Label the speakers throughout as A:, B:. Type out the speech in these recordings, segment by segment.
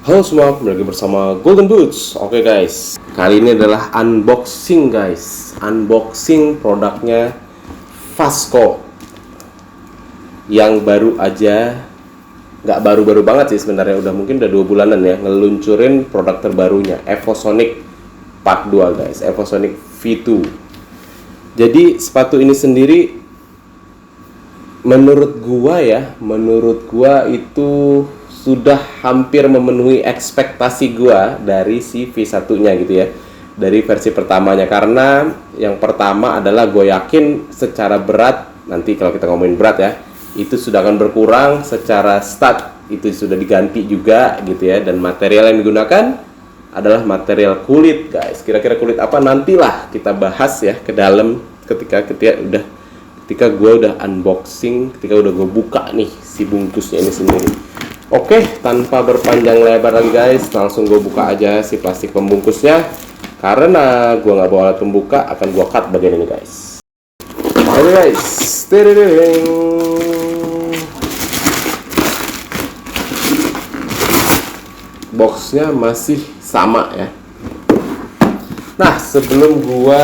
A: Halo semua, kembali lagi bersama Golden Boots. Oke guys, kali ini adalah unboxing guys. Unboxing produknya Vasco yang baru aja, nggak baru-baru banget sih sebenarnya, mungkin udah 2 bulanan ya, ngeluncurin produk terbarunya Evosonic Part 2 guys, Evosonic V2. Jadi sepatu ini sendiri menurut gua itu sudah hampir memenuhi ekspektasi gua dari si V1-nya gitu ya. Dari versi pertamanya, karena yang pertama adalah gue yakin secara berat, nanti kalau kita ngomongin berat ya, itu sudah akan berkurang. Secara stat itu sudah diganti juga gitu ya, dan material yang digunakan adalah material kulit guys. Kira-kira kulit apa nantilah kita bahas ya ke dalam ketika gue udah unboxing, ketika udah gue buka nih si bungkusnya ini sendiri. Oke, tanpa berpanjang lebar lagi guys, langsung gue buka aja si plastik pembungkusnya. Karena gue nggak bawa alat pembuka, akan gue cut bagian ini guys. Oke guys, boxnya masih sama ya. Nah, sebelum gue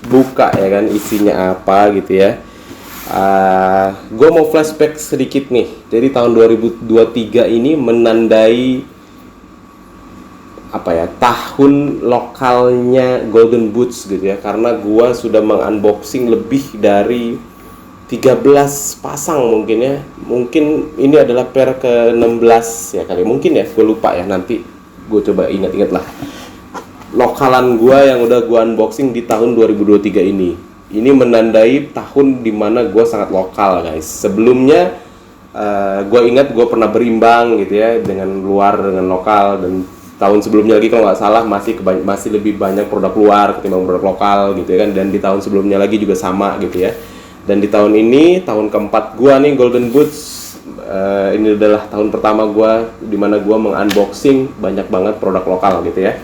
A: buka ya kan isinya apa gitu ya, gue mau flashback sedikit nih. Jadi tahun 2023 ini menandai tahun lokalnya Golden Boots gitu ya, karena gue sudah mengunboxing lebih dari 13 pasang mungkin ya. Mungkin ini adalah pair ke-16 ya kali, mungkin ya, gue lupa ya, nanti gue coba ingat-ingat lah lokalan gue yang udah gue unboxing di tahun 2023 ini. Ini menandai tahun dimana gue sangat lokal guys. Sebelumnya gue ingat gue pernah berimbang gitu ya, dengan luar dengan lokal, dan tahun sebelumnya lagi kalau nggak salah masih lebih banyak produk luar ketimbang produk lokal gitu ya kan. Dan di tahun sebelumnya lagi juga sama gitu ya. Dan di tahun ini, tahun keempat gue nih Golden Boots, ini adalah tahun pertama gue dimana gue mengunboxing banyak banget produk lokal gitu ya.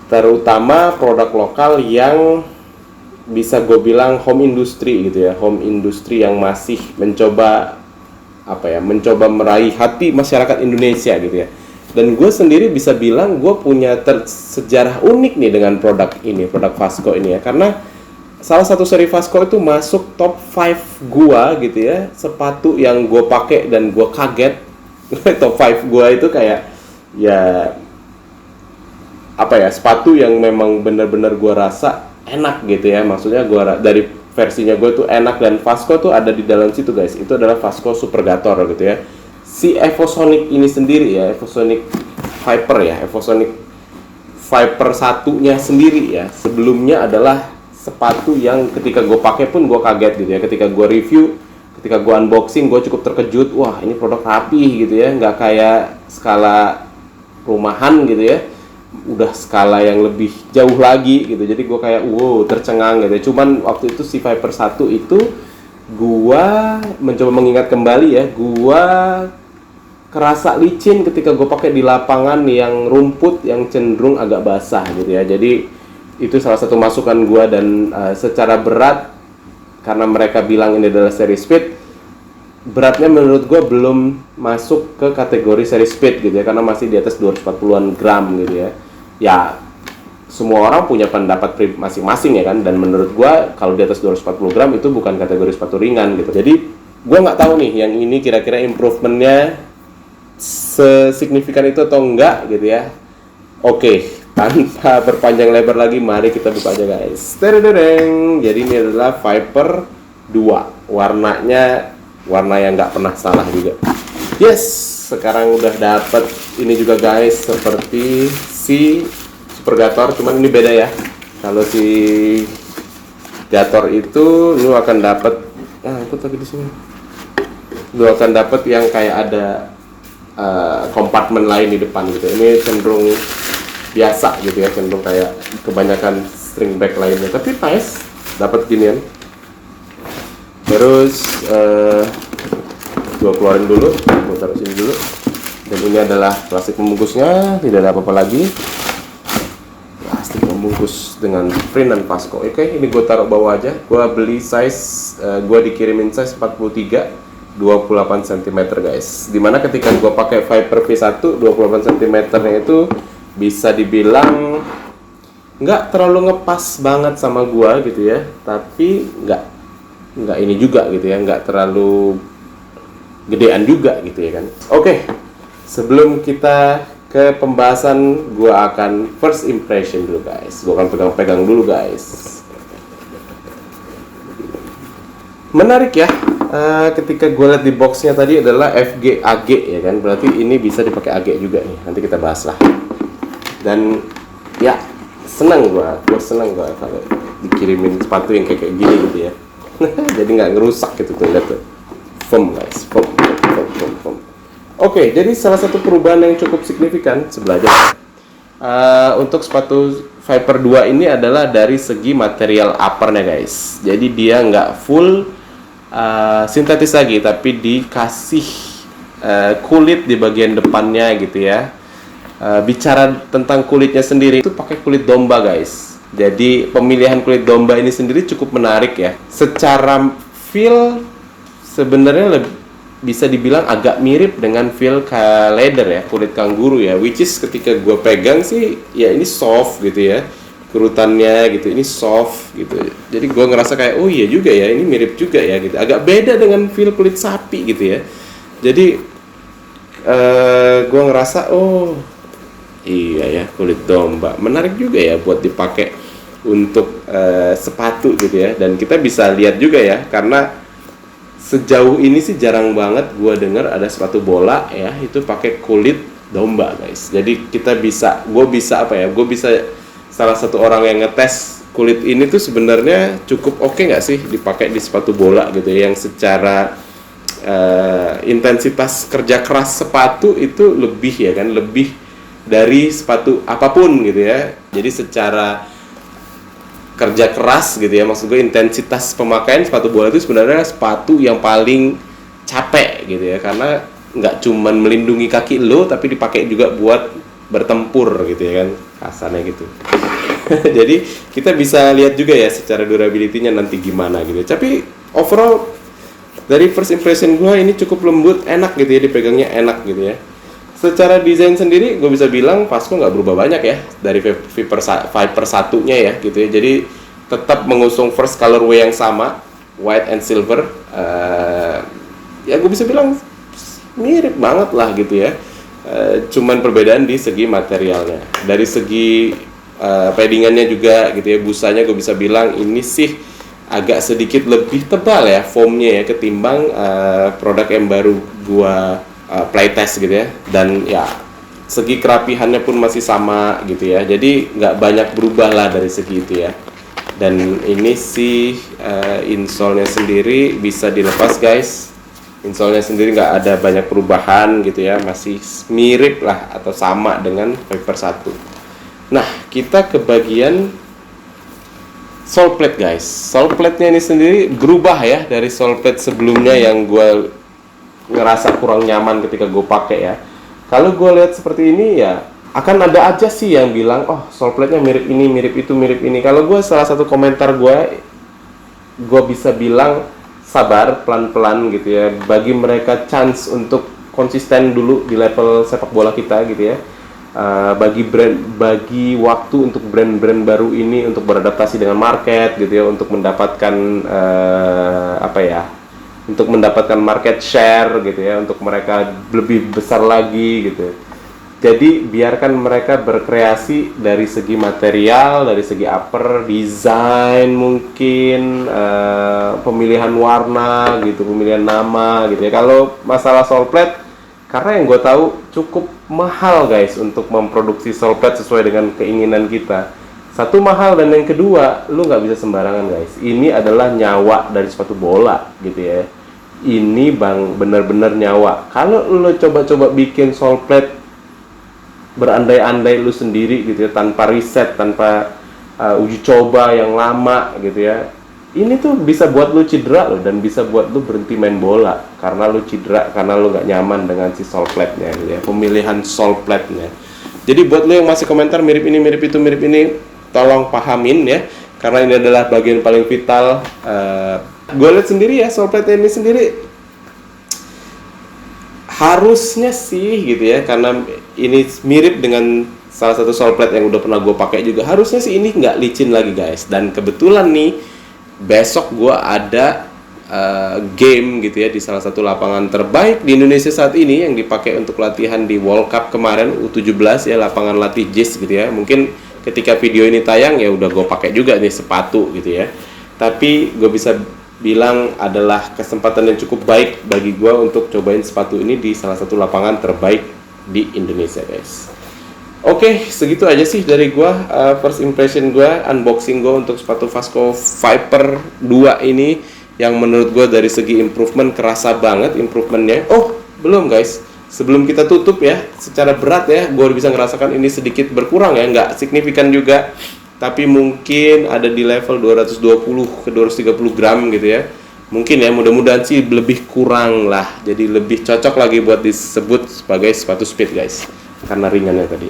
A: Terutama produk lokal yang bisa gue bilang home industry gitu ya, home industry yang masih mencoba meraih hati masyarakat Indonesia gitu ya. Dan gue sendiri bisa bilang gue punya sejarah unik nih dengan produk ini, produk Vasco ini ya, karena salah satu seri Vasco itu masuk top 5 gue gitu ya, sepatu yang gue pakai dan gue kaget. Top 5 gue itu kayak ya sepatu yang memang benar-benar gue rasa enak gitu ya. Maksudnya dari versinya gue tuh enak, dan Vasco tuh ada di dalam situ guys. Itu adalah Vasco Supergator gitu ya. Si Evosonic ini sendiri ya, Evosonic Viper satunya sendiri ya, sebelumnya adalah sepatu yang ketika gue pakai pun gue kaget gitu ya. Ketika gue review, ketika gue unboxing, gue cukup terkejut. Wah, ini produk rapi gitu ya, nggak kayak skala rumahan gitu ya, udah skala yang lebih jauh lagi gitu. Jadi gue kayak wow, tercengang gitu. Cuman waktu itu si Viper 1 itu gua mencoba mengingat kembali ya, gua kerasa licin ketika gue pakai di lapangan yang rumput yang cenderung agak basah gitu ya. Jadi itu salah satu masukan gua. Dan secara berat, karena mereka bilang ini adalah seri speed, beratnya menurut gue belum masuk ke kategori seri speed gitu ya, karena masih di atas 240-an gram gitu ya. Ya, semua orang punya pendapat masing-masing ya kan, dan menurut gue kalau di atas 240 gram itu bukan kategori sepatu ringan gitu. Jadi gue nggak tahu nih yang ini kira-kira improvementnya sesignifikan itu atau enggak gitu ya. Oke, tanpa berpanjang lebar lagi, mari kita buka aja guys. Tereng. Jadi ini adalah Viper 2, warna yang nggak pernah salah juga. Yes, sekarang udah dapet ini juga guys, seperti si Supergator, cuman ini beda ya. Kalau si Gator itu lu akan dapet, ikut lagi di sini. Lu akan dapet yang kayak ada kompartemen lain di depan gitu. Ini cenderung biasa gitu ya, cenderung kayak kebanyakan string bag lainnya. Tapi nice, dapat ginian. Terus gue keluarin dulu, gue taruh sini dulu. Dan ini adalah plastik pembungkusnya, tidak ada apa-apa lagi. Plastik pembungkus dengan print dan Vasco. Oke, ini gue taruh bawah aja. Gue beli size, gue dikirimin size 43 28 cm guys. Dimana ketika gue pakai Viper V1 28 cm nya itu bisa dibilang nggak terlalu ngepas banget sama gua gitu ya, tapi nggak ini juga gitu ya, nggak terlalu gedean juga gitu ya kan. Oke, sebelum kita ke pembahasan, gua akan first impression dulu guys. Gua akan pegang-pegang dulu guys. Menarik ya, ketika gue lihat di boxnya tadi adalah FG AG ya kan, berarti ini bisa dipakai AG juga nih, nanti kita bahas lah. Dan ya senang gue senang kalau dikirimin sepatu yang kayak gini gitu ya. Jadi nggak ngerusak gitu tuh, lihat tuh, foam guys, foam. Oke, jadi salah satu perubahan yang cukup signifikan sebelahnya untuk sepatu Viper 2 ini adalah dari segi material uppernya guys. Jadi dia nggak full sintetis lagi, tapi dikasih kulit di bagian depannya gitu ya. Bicara tentang kulitnya sendiri, itu pakai kulit domba guys. Jadi pemilihan kulit domba ini sendiri cukup menarik ya. Secara feel sebenarnya bisa dibilang agak mirip dengan feel leather ya, kulit kanguru ya. Which is ketika gue pegang sih ya ini soft gitu ya, kerutannya gitu, ini soft gitu. Jadi gue ngerasa kayak oh iya juga ya, ini mirip juga ya gitu. Agak beda dengan feel kulit sapi gitu ya. Jadi gue ngerasa oh iya ya, kulit domba menarik juga ya buat dipakai untuk sepatu gitu ya. Dan kita bisa lihat juga ya, karena sejauh ini sih jarang banget gue dengar ada sepatu bola ya itu pakai kulit domba guys. Jadi gue bisa salah satu orang yang ngetes kulit ini tuh sebenarnya cukup oke nggak sih dipakai di sepatu bola gitu ya, yang secara intensitas kerja keras sepatu itu lebih ya kan, lebih dari sepatu apapun gitu ya. Jadi secara kerja keras gitu ya, maksud gue intensitas pemakaian sepatu bola itu sebenarnya sepatu yang paling capek gitu ya, karena nggak cuman melindungi kaki lo, tapi dipakai juga buat bertempur gitu ya kan, kasarnya gitu. Jadi kita bisa lihat juga ya secara durability-nya nanti gimana gitu. Tapi overall dari first impression gue ini cukup lembut, enak gitu ya, dipegangnya enak gitu ya. Secara desain sendiri gue bisa bilang Vasco nggak berubah banyak ya dari Viper satunya ya gitu ya. Jadi tetap mengusung first colorway yang sama, white and silver. Ya gue bisa bilang mirip banget lah gitu ya. Cuman perbedaan di segi materialnya. Dari segi paddingannya juga gitu ya, busanya gue bisa bilang ini sih agak sedikit lebih tebal ya foamnya ya, ketimbang produk yang baru gue playtest gitu ya. Dan ya segi kerapihannya pun masih sama gitu ya, jadi nggak banyak berubah lah dari segi itu ya. Dan ini sih insole-nya sendiri bisa dilepas guys. Insole-nya sendiri nggak ada banyak perubahan gitu ya, masih mirip lah atau sama dengan Viper 1. Nah, kita ke bagian sole plate guys. Sole plate-nya ini sendiri berubah ya dari sole plate sebelumnya yang gue ngerasa kurang nyaman ketika gue pakai ya. Kalau gue lihat seperti ini ya, akan ada aja sih yang bilang oh sole plate-nya mirip ini, mirip itu, mirip ini. Kalau gue salah satu komentar gue bisa bilang sabar, pelan-pelan gitu ya. Bagi mereka chance untuk konsisten dulu di level sepak bola kita gitu ya. Bagi waktu untuk brand-brand baru ini untuk beradaptasi dengan market gitu ya, untuk mendapatkan untuk mendapatkan market share gitu ya, untuk mereka lebih besar lagi gitu. Jadi biarkan mereka berkreasi dari segi material, dari segi upper, desain mungkin, pemilihan warna gitu, pemilihan nama gitu ya. Kalau masalah sole plate, karena yang gue tahu cukup mahal guys untuk memproduksi sole plate sesuai dengan keinginan kita. Satu mahal, dan yang kedua lu nggak bisa sembarangan guys. Ini adalah nyawa dari sepatu bola gitu ya. Ini bener-bener nyawa. Kalau lu coba-coba bikin sole plate berandai-andai lu sendiri gitu ya, tanpa riset, tanpa uji coba yang lama gitu ya, ini tuh bisa buat lu cedera loh, dan bisa buat lu berhenti main bola karena lu cedera, karena lu nggak nyaman dengan si sole plate-nya gitu ya, pemilihan sole plate-nya. Jadi buat lu yang masih komentar mirip ini, mirip itu, mirip ini, tolong pahamin ya, karena ini adalah bagian paling vital. Gue lihat sendiri ya, sole plate ini sendiri harusnya sih gitu ya, karena ini mirip dengan salah satu sole plate yang udah pernah gue pakai juga, harusnya sih ini nggak licin lagi guys. Dan kebetulan nih besok gue ada game gitu ya di salah satu lapangan terbaik di Indonesia saat ini yang dipakai untuk latihan di World Cup kemarin U17 ya, lapangan latih JIS gitu ya. Mungkin ketika video ini tayang ya udah gue pakai juga nih sepatu gitu ya. Tapi gue bisa bilang adalah kesempatan yang cukup baik bagi gue untuk cobain sepatu ini di salah satu lapangan terbaik di Indonesia guys. Oke, segitu aja sih dari gue, first impression gue, unboxing gue untuk sepatu Vasco Viper 2 ini, yang menurut gue dari segi improvement kerasa banget improvementnya. Oh belum guys, sebelum kita tutup ya, secara berat ya gue bisa ngerasakan ini sedikit berkurang ya, nggak signifikan juga, tapi mungkin ada di level 220 ke 230 gram gitu ya. Mungkin ya, mudah-mudahan sih lebih kurang lah, jadi lebih cocok lagi buat disebut sebagai sepatu speed guys, karena ringannya tadi.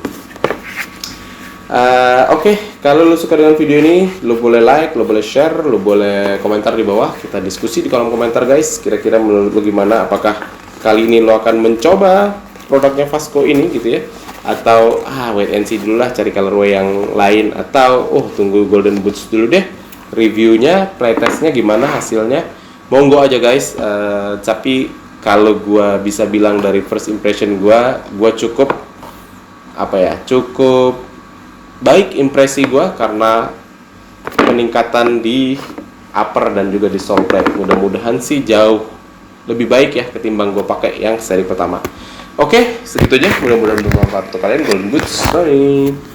A: Oke, kalau lo suka dengan video ini, lo boleh like, lo boleh share, lo boleh komentar di bawah. Kita diskusi di kolom komentar guys. Kira-kira menurut lo gimana? Apakah kali ini lo akan mencoba produknya Vasco ini gitu ya? Atau wait and see dulu lah, cari colorway yang lain. Atau tunggu Golden Boots dulu deh, reviewnya, playtestnya gimana hasilnya. Monggo aja guys. Tapi kalau gua bisa bilang dari first impression gua cukup cukup baik impresi gue, karena peningkatan di upper dan juga di sole plate mudah-mudahan sih jauh lebih baik ya ketimbang gue pakai yang seri pertama. Oke, segitu aja, mudah-mudahan bermanfaat untuk kalian. Golden Boots, bye.